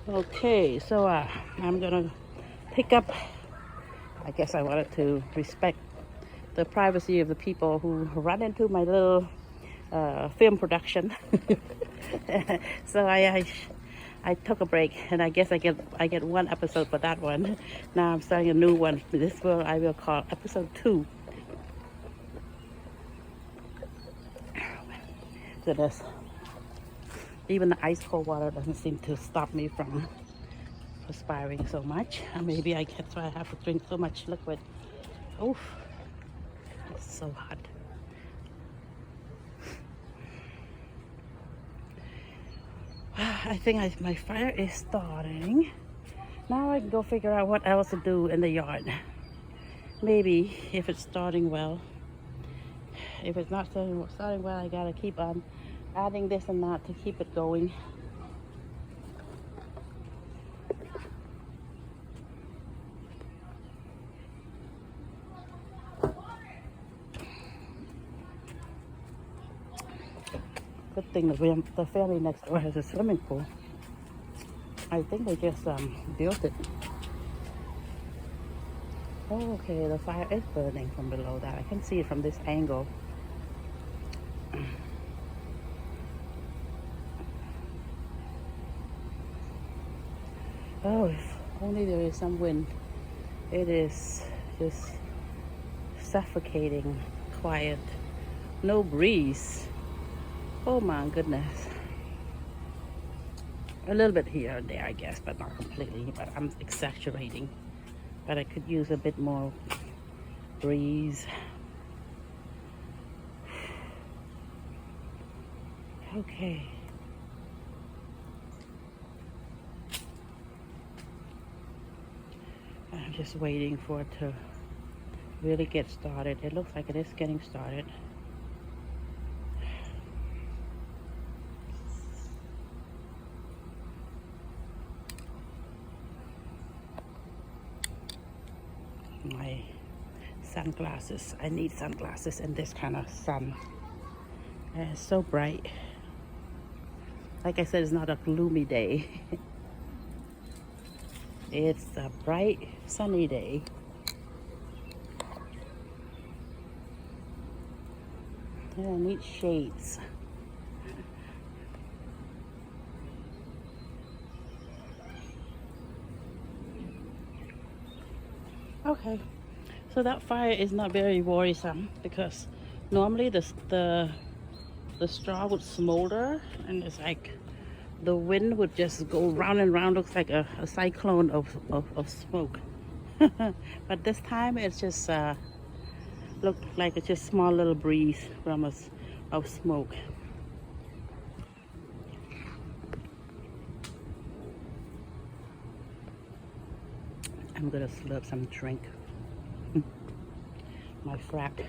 Okay, so I'm gonna pick up. I guess I wanted to respect the privacy of the people who run into my little film production. So I took a break, and I guess I get one episode for that one. Now I'm starting a new one. This I will call episode 2. Goodness, even the ice cold water doesn't seem to stop me from perspiring so much. Maybe that's why I have to drink so much liquid. Oof, it's so hot. I think my fire is starting. Now I can go figure out what else to do in the yard. Maybe if it's starting well. If it's not starting well, I gotta keep on adding this and that to keep it going. Good thing that the family next door has a swimming pool. I think they just built it. Oh, okay, the fire is burning from below that. I can see it from this angle. Oh, if only there is some wind. It is just suffocating quiet. No breeze. Oh my goodness. A little bit here and there, I guess, but not completely. But I'm exaggerating. But I could use a bit more breeze. Okay. I'm just waiting for it to really get started. It looks like it is getting started. My sunglasses. I need sunglasses in this kind of sun. And it's so bright. Like I said, it's not a gloomy day. It's a bright, sunny day. Yeah, neat shades. Okay, so that fire is not very worrisome because normally the straw would smolder and it's like the wind would just go round and round. Looks like a cyclone of smoke. But this time it's just looked like it's just small little breeze from of smoke. I'm gonna slurp some drink. My frack.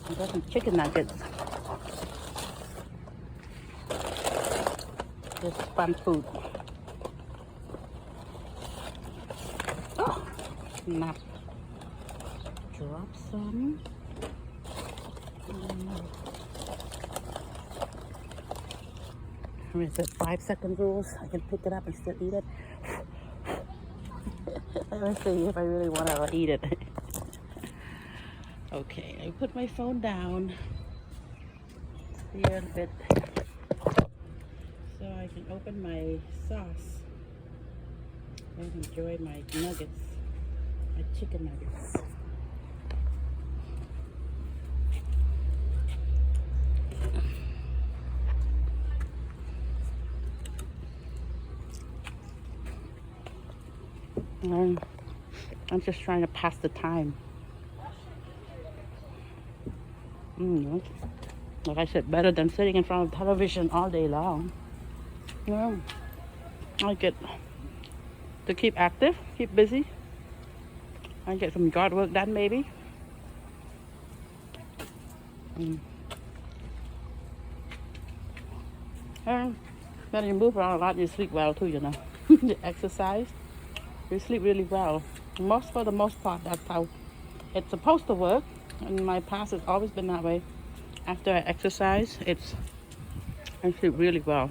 I got some chicken nuggets. Just fun food. Oh, snap. Drop some. Is it 5-second rules? I can pick it up and still eat it. Let me see if I really want to eat it. Okay, I put my phone down here a bit so I can open my sauce and enjoy my nuggets, my chicken nuggets. I'm just trying to pass the time. Like I said, better than sitting in front of television all day long. I get to keep active, keep busy. I get some yard work done maybe. And when you move around a lot, you sleep well too, you know. You exercise, you sleep really well. For the most part, that's how It's supposed to work. In my past, it's always been that way. After I exercise, I sleep really well.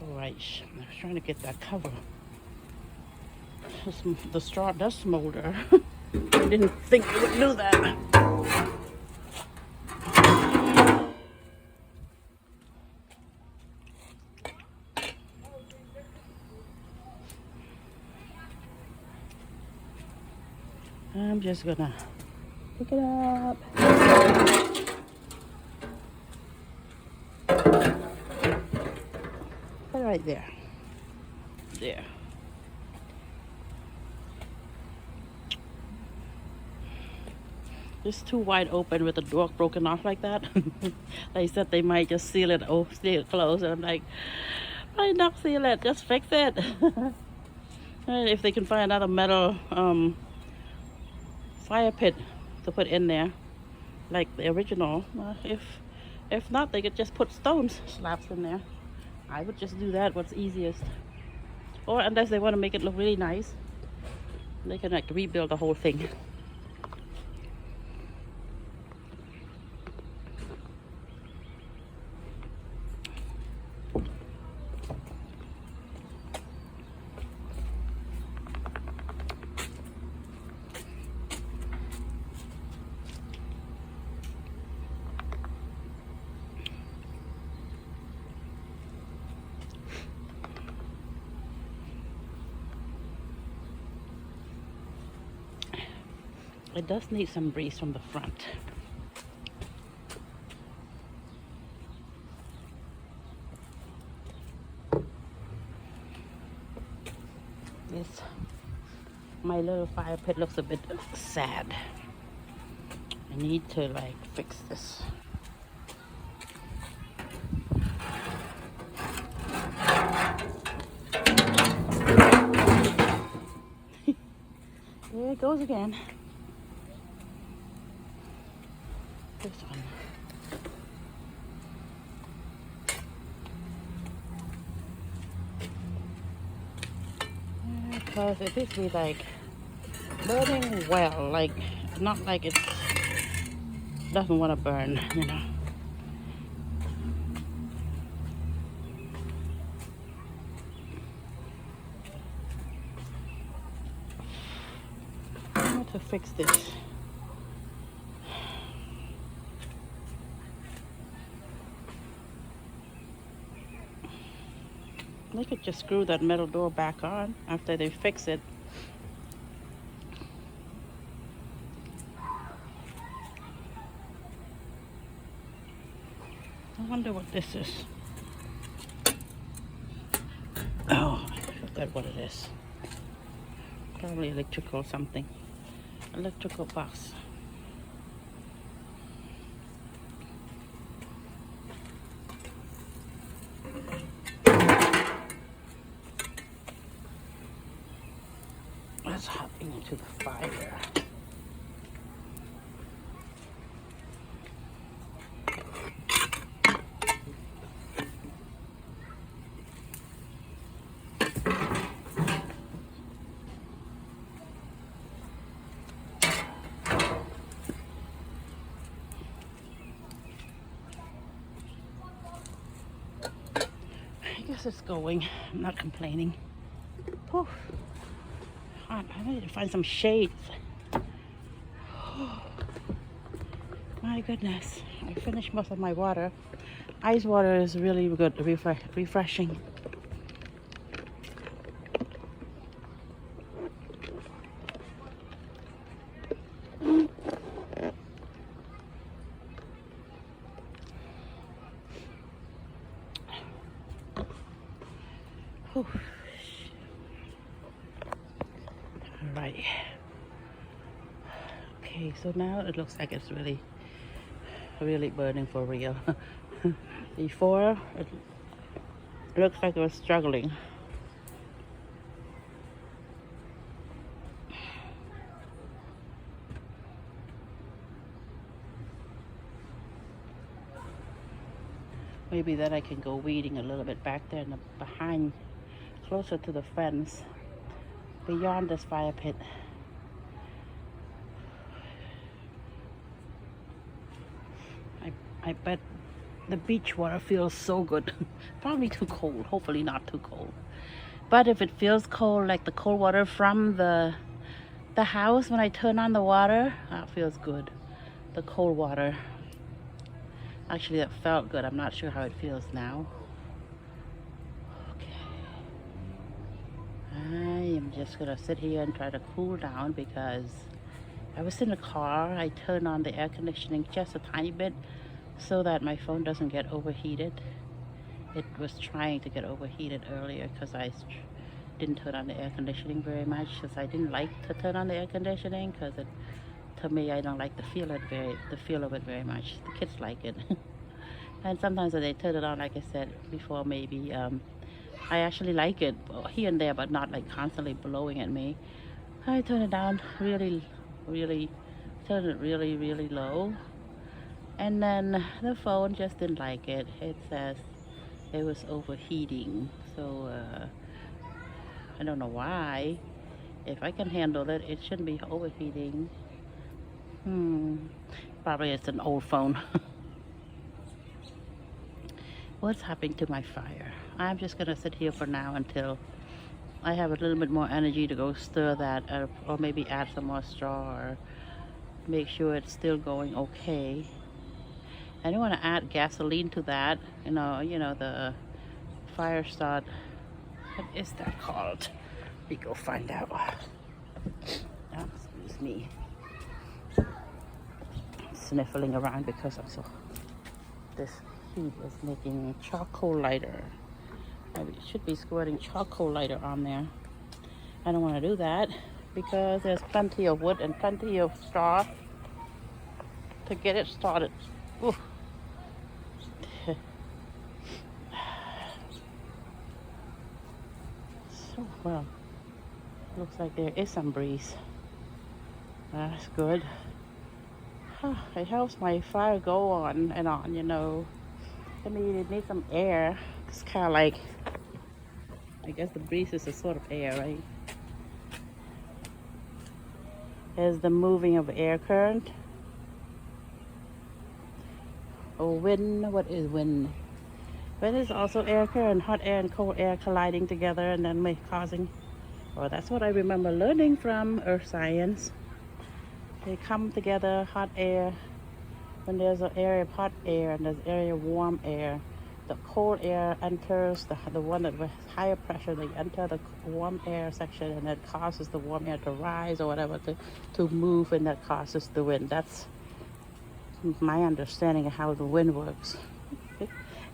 Alright, I was trying to get that cover. The straw does smolder. I didn't think it would do that. I'm just gonna pick it up. Put it right there. There. It's too wide open with the door broken off like that. They said they might just seal it closed. And I'm like, why not seal it? Just fix it. And if they can find another metal fire pit to put in there, like the original. If not, they could just put stones slabs in there. I would just do that. What's easiest? Or unless they want to make it look really nice, they can like rebuild the whole thing. It does need some breeze from the front. My little fire pit looks a bit sad. I need to like fix this. There it goes again. This one. Because it is be like burning well, like not like it doesn't want to burn, you know. I need to fix this. They could just screw that metal door back on after they fix it. I wonder what this is. Oh, I forgot what it is. Probably electrical something. Electrical box. Let's hop into the fire. I guess it's going. I'm not complaining. Whew. I need to find some shades. My goodness. I finished most of my water. Ice water is really good, refreshing. Whew. All right. Okay, so now it looks like it's really really burning for real. Before, it looks like it was struggling. Maybe then I can go weeding a little bit back there in the behind, closer to the fence, beyond this fire pit. I bet the beach water feels so good. Probably too cold, hopefully not too cold. But if it feels cold, like the cold water from the house, when I turn on the water, that feels good. The cold water. Actually, that felt good. I'm not sure how it feels now. Okay. I am just gonna sit here and try to cool down because I was in the car. I turned on the air conditioning just a tiny bit so that my phone doesn't get overheated. It was trying to get overheated earlier because I didn't turn on the air conditioning very much, because I didn't like to turn on the air conditioning because to me, I don't like the feel of it very much. The kids like it. And sometimes when they turn it on, like I said before, maybe I actually like it here and there, but not like constantly blowing at me. I turn it down really low. And then the phone just didn't like it. It says it was overheating. So I don't know why. If I can handle it, it shouldn't be overheating. Probably it's an old phone. What's happening to my fire? I'm just gonna sit here for now until I have a little bit more energy to go stir that, or maybe add some more straw, or make sure it's still going okay. I don't want to add gasoline to that. You know the fire start. What is that called? We go find out. Oh, excuse me. Sniffling around because I'm so. This heat is making charcoal lighter. Maybe it should be squirting charcoal lighter on there. I don't want to do that because there's plenty of wood and plenty of straw to get it started. Ooh. So well, looks like there is some breeze. That's good. It helps my fire go on and on, I mean, it needs some air. It's kind of like, I guess the breeze is a sort of air, right? There's the moving of air current. Oh, wind. What is wind? Wind is also air current, hot air and cold air colliding together and then causing. Well, that's what I remember learning from earth science. They come together, hot air. When there's an area of hot air and there's an area of warm air, the cold air enters the one that with higher pressure. They enter the warm air section, and that causes the warm air to rise or whatever to move, and that causes the wind. That's my understanding of how the wind works,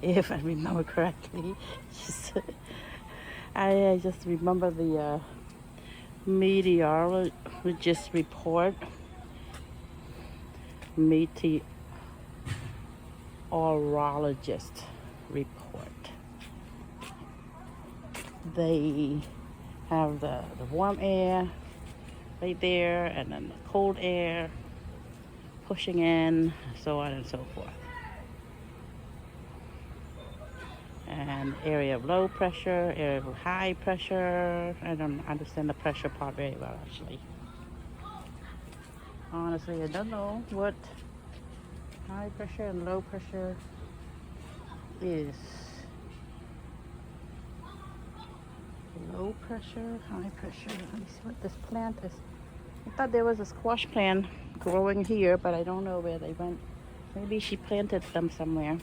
if I remember correctly. I just remember the meteorologist report. Meteorologist report. They have the warm air right there, and then the cold air pushing in, so on and so forth. And area of low pressure, area of high pressure. I don't understand the pressure part very well, actually. Honestly, I don't know what high pressure and low pressure is. Low pressure, high pressure. Let me see what this plant is. I thought there was a squash plant growing here, but I don't know where they went. Maybe she planted them somewhere.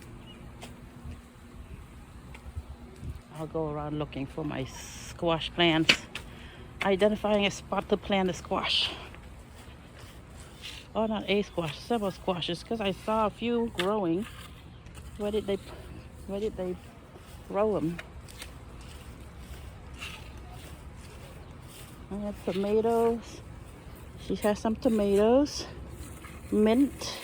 I'll go around looking for my squash plants, identifying a spot to plant the squash. Oh, not a squash, several squashes, because I saw a few growing. Where did they grow them? I have tomatoes. She has some tomatoes, mint,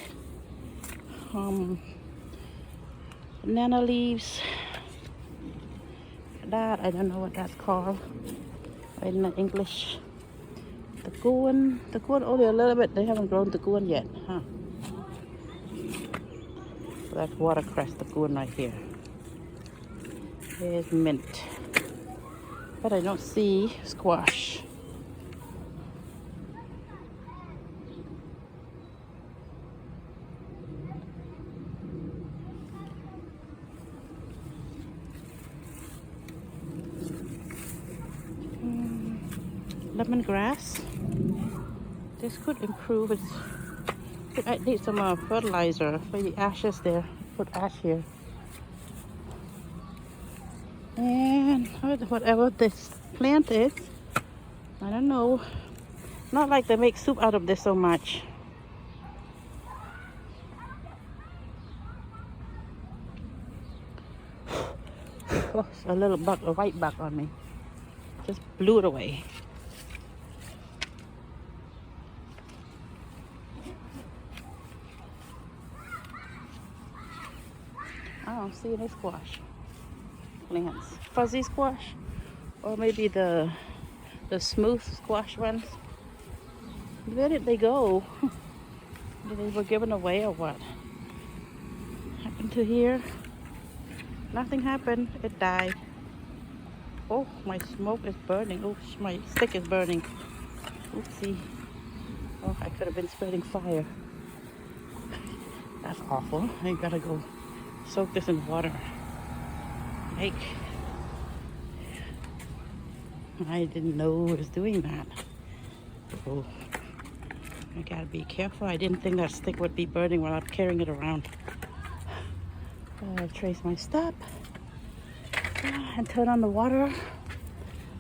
banana leaves. That I don't know what that's called in English. The gourd only a little bit. They haven't grown the gourd yet, huh? So that's watercress, the gourd right here. Here's mint, but I don't see squash. Lemongrass. This could improve its. I need some fertilizer for the ashes there. Put ash here. And whatever this plant is, I don't know. Not like they make soup out of this so much. Oh, a little bug, a white bug on me. Just blew it away. I don't see any squash plants. Fuzzy squash, or maybe the smooth squash ones. Where did they go? They were given away or what? Happened to here? Nothing happened. It died. Oh, my smoke is burning. Oh, my stick is burning. Oopsie. Oh, I could have been spreading fire. That's awful. I gotta go soak this in water. Like, I didn't know it was doing that. Oh, I gotta be careful. I didn't think that stick would be burning while I'm carrying it around. I'll trace my step and turn on the water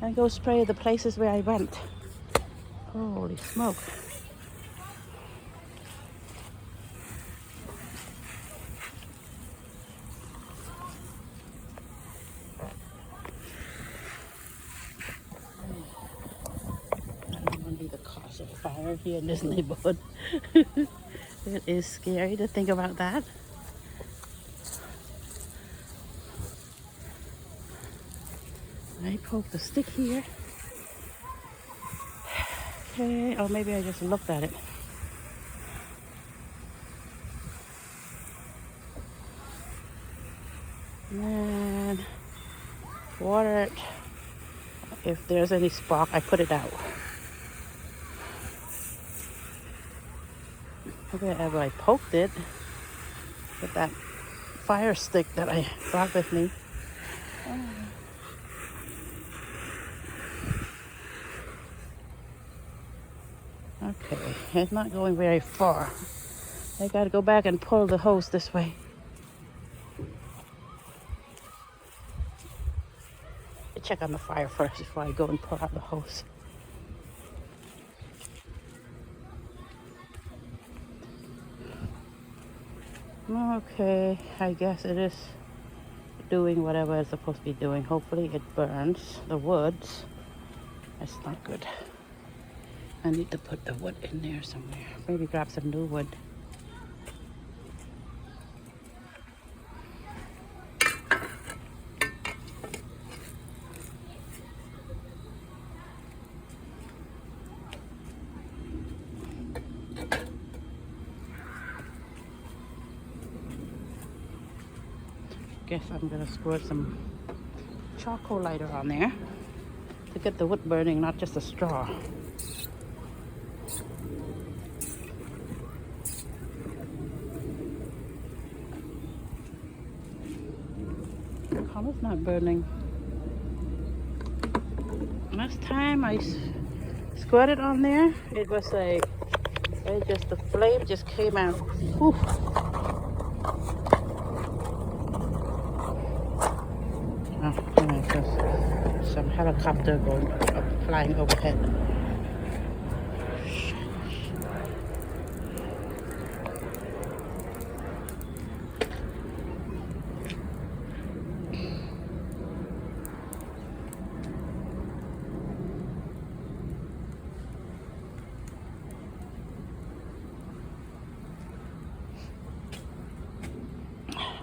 and go spray the places where I went. Holy smoke. I don't want to be the cause of fire here in this neighborhood. It is scary to think about that. I poked the stick here. Okay, or maybe I just looked at it. And water it. If there's any spark, I put it out. Wherever I poked it with that fire stick that I brought with me. Okay, it's not going very far. I gotta go back and pull the hose this way. Check on the fire first before I go and pull out the hose. Okay, I guess it is doing whatever it's supposed to be doing. Hopefully it burns the woods. That's not good. I need to put the wood in there somewhere. Maybe grab some new wood. Guess I'm gonna squirt some charcoal lighter on there to get the wood burning, not just a straw. How is not burning? Last time I squirted on there, it was like the flame just came out. Whew. There's some helicopter flying overhead.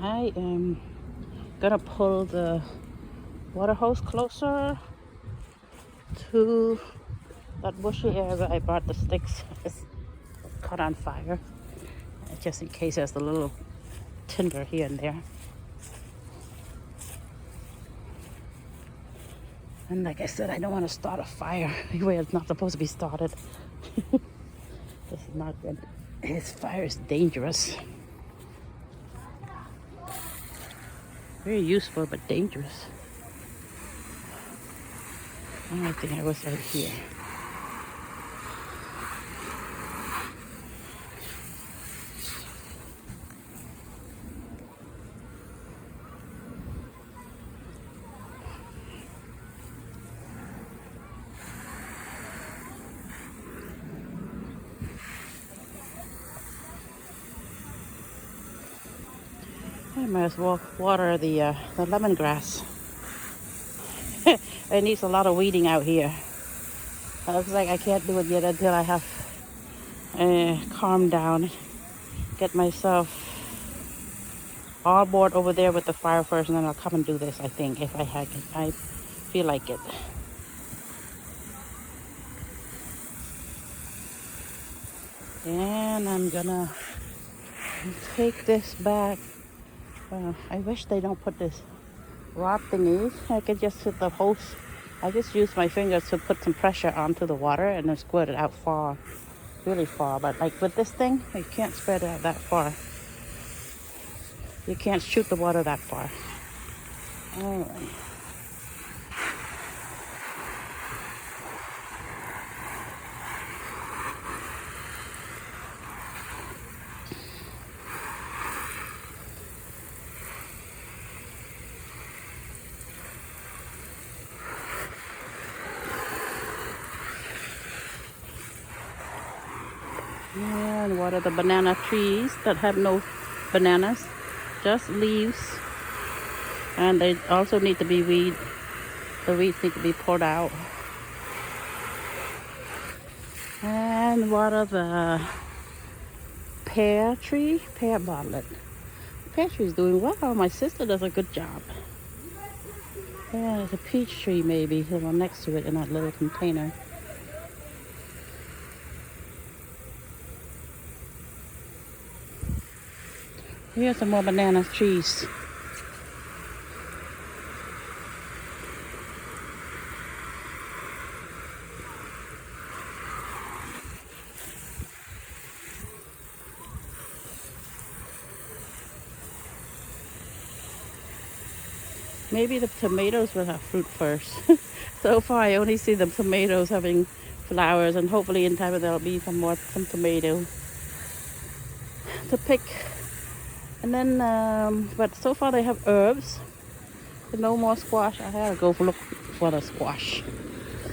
I am gonna pull the water hose closer to that bushy area. I brought the sticks. It's caught on fire, just in case there's a little tinder here and there. And like I said, I don't want to start a fire where it's not supposed to be started. This is not good. This fire is dangerous. Very useful, but dangerous. I think I was right here. I might as well water the lemongrass. It needs a lot of weeding out here. It looks like I can't do it yet until I have calmed down. Get myself all board over there with the fire first, and then I'll come and do this, I think, if I feel like it. And I'm gonna take this back. I wish they don't put this rod thingy. I could just hit the hose. I just use my fingers to put some pressure onto the water and then squirt it out far, really far. But like with this thing, you can't spread it out that far. You can't shoot the water that far. All right. And what are the banana trees that have no bananas? Just leaves. And they also need to be weed. The weeds need to be pulled out. And what are the pear tree? Pear bottlet. Pear tree is doing well. My sister does a good job. Yeah, there's a peach tree maybe, the one next to it in that little container. Here's some more banana trees. Maybe the tomatoes will have fruit first. So far I only see the tomatoes having flowers, and hopefully in time there'll be some tomato to pick. And then, but so far they have herbs. No more squash. I gotta go look for the squash.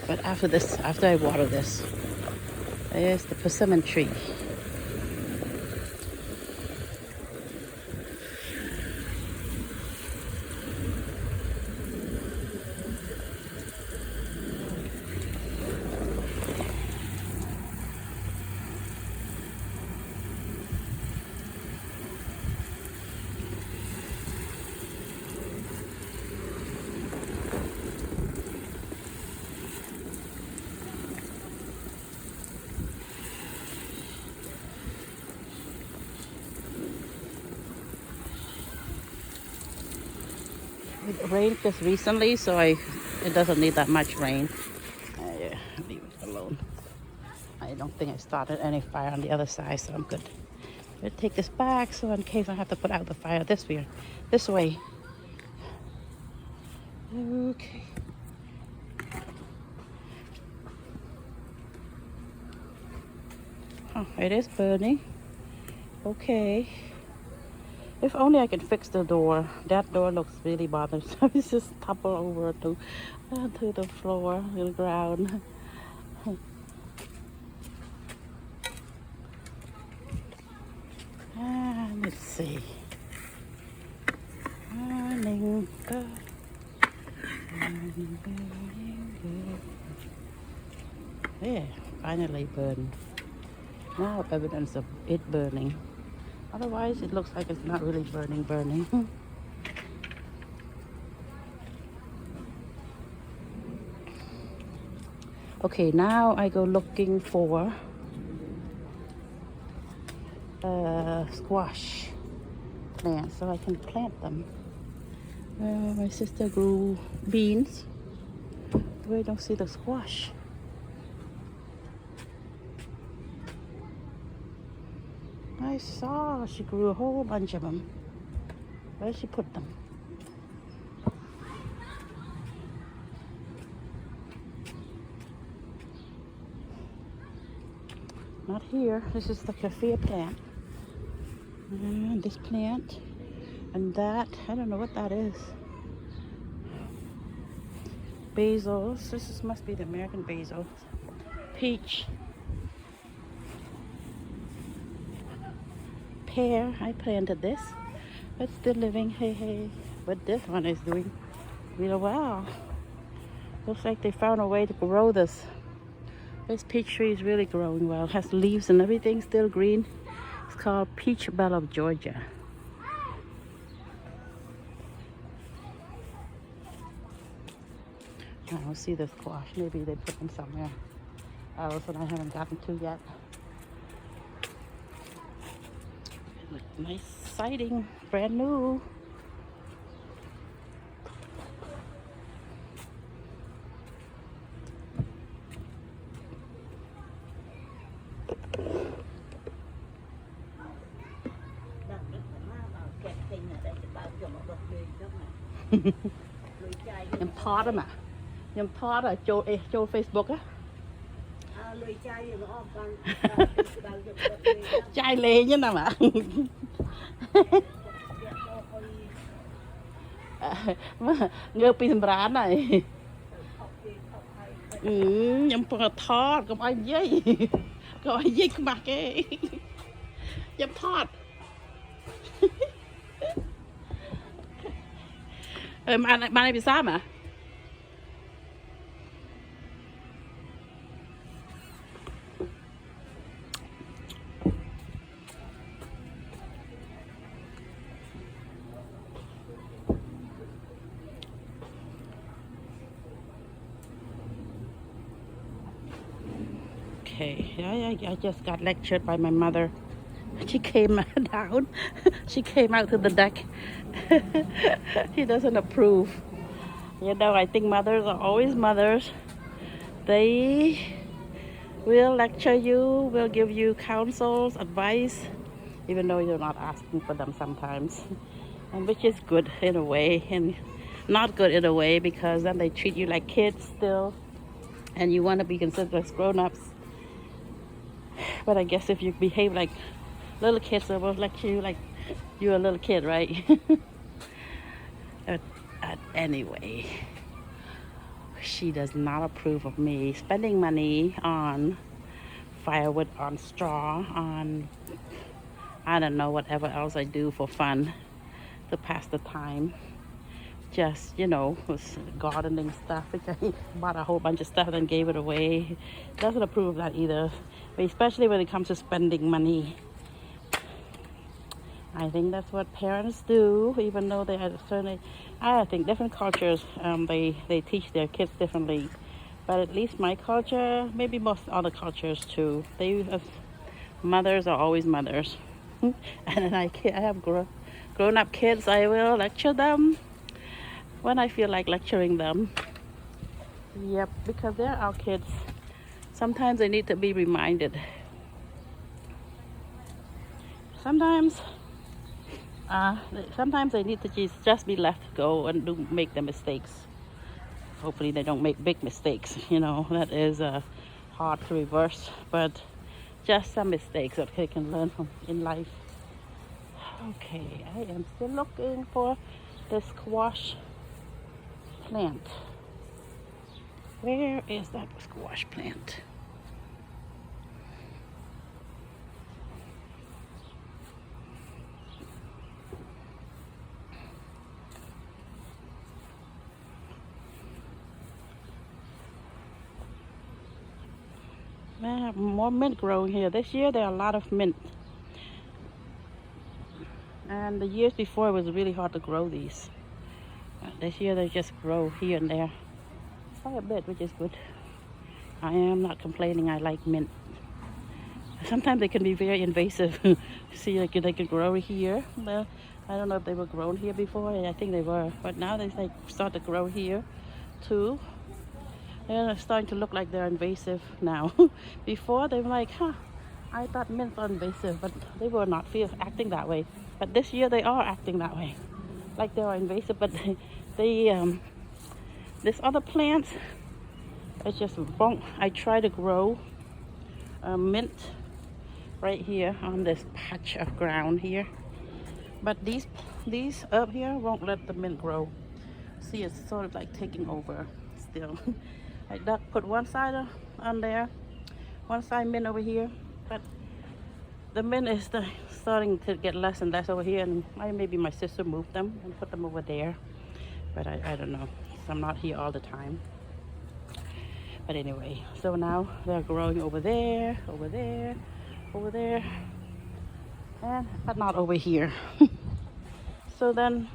But after this, after I water this, there's the persimmon tree. It rained just recently, so it doesn't need that much rain. Yeah, leave it alone. I don't think I started any fire on the other side, so I'm good. I'm gonna take this back so in case I have to put out the fire this way. Okay. Oh, it is burning. Okay. If only I can fix the door. That door looks really bothersome. It's just topple over to the floor, to the ground. Let's see. Morning, good. Morning, good. Yeah, finally burned. Now evidence of it burning. Otherwise, it looks like it's not really burning. Okay, now I go looking for squash plants so I can plant them. My sister grew beans, but I don't see the squash. I saw she grew a whole bunch of them. Where did she put them? Not here. This is the cafe plant. And this plant and that. I don't know what that is. Basils. Must be the American basil. Peach. Pear. I planted this. It's still living. Hey. But this one is doing really well. Looks like they found a way to grow this. This peach tree is really growing well. It has leaves and everything, still green. It's called Peach Bell of Georgia. I don't see the squash. Maybe they put them somewhere else and I haven't gotten to yet. Look, nice siding, brand new. Em pot mà em pot ở chỗ Facebook á. Chai lê như nào mà. Ngơ pi sầm rán này. Em pot không ai dây. Không ai dây mặt cái. Em pot. Bạn này bị sao mà? Okay, I just got lectured by my mother. She came down. She came out to the deck. She doesn't approve. You know, I think mothers are always mothers. They will lecture you, will give you counsels, advice, even though you're not asking for them sometimes. And which is good in a way and not good in a way, because then they treat you like kids still and you want to be considered as grown-ups. But I guess if you behave like little kids, they will lecture you like you're a little kid, right? Anyway, she does not approve of me spending money on firewood, on straw, on I don't know, whatever else I do for fun to pass the time. Just, you know, was gardening stuff, which I bought a whole bunch of stuff and then gave it away. Doesn't approve of that either, especially when it comes to spending money. I think that's what parents do, even though they are certainly, I think different cultures, they teach their kids differently. But at least my culture, maybe most other cultures too, mothers are always mothers. And I have grown-up kids, I will lecture them when I feel like lecturing them. Yep, because they're our kids. Sometimes they need to be reminded. Sometimes they need to just be left go and make the mistakes. Hopefully they don't make big mistakes. You know, that is hard to reverse, but just some mistakes that they can learn from in life. Okay, I am still looking for the squash plant. Where is that squash plant? I have more mint growing here. This year there are a lot of mint. And the years before, it was really hard to grow these. This year, they just grow here and there quite a bit, which is good. I am not complaining. I like mint. Sometimes they can be very invasive. See, like they could grow here. Well, I don't know if they were grown here before. I think they were, but now they start to grow here too. And they're starting to look like they're invasive now. Before they were like, huh, I thought mints are invasive, but they were not acting that way. But this year they are acting that way, like they are invasive. But this other plant, it's just wrong. I try to grow mint right here on this patch of ground here, but these up here won't let the mint grow. See, it's sort of like taking over still. I put one side on there, one side mint over here, but the mint is starting to get less and less over here, and maybe my sister moved them and put them over there, but I don't know. So I'm not here all the time. But anyway, so now they're growing over there, over there, over there, but not over here. So then,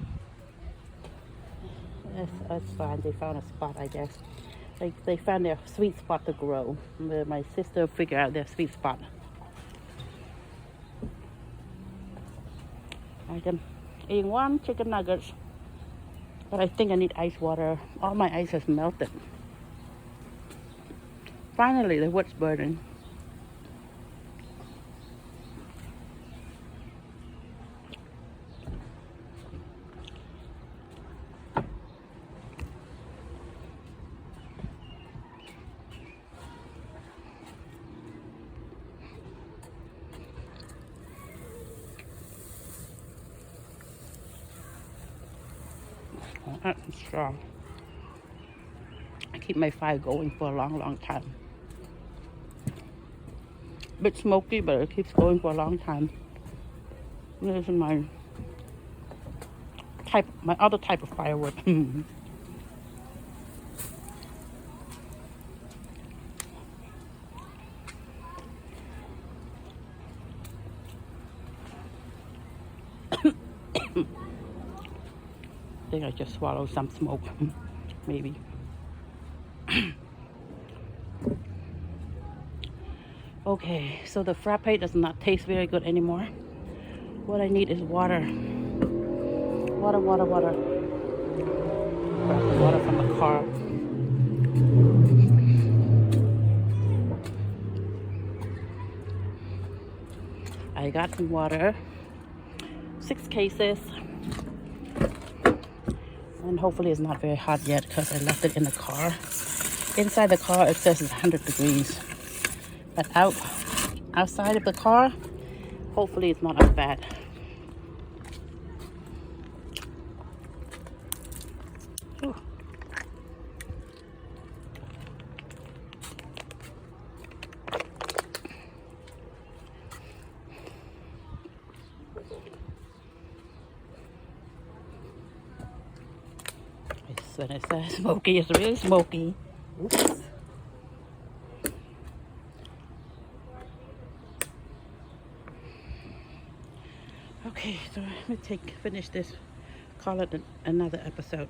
that's fine. They found a spot, I guess. They found their sweet spot to grow. My sister figured out their sweet spot. I'm eating one chicken nuggets, but I think I need ice water. All my ice has melted. Finally, the wood's burning. Oh, that's strong. I keep my fire going for a long, long time. A bit smoky, but it keeps going for a long time. This is my other type of firewood. I think I just swallowed some smoke, maybe. Okay, so the frappe does not taste very good anymore. What I need is water. Water, water, water. Grab the water from the car. I got some water. 6 cases. And hopefully it's not very hot yet because I left it in the car. Inside the car it says it's 100 degrees. But outside of the car, hopefully it's not as bad. Ooh. When it says smoky, it's really smoky. Oops. Okay, so let me finish this, call it another episode.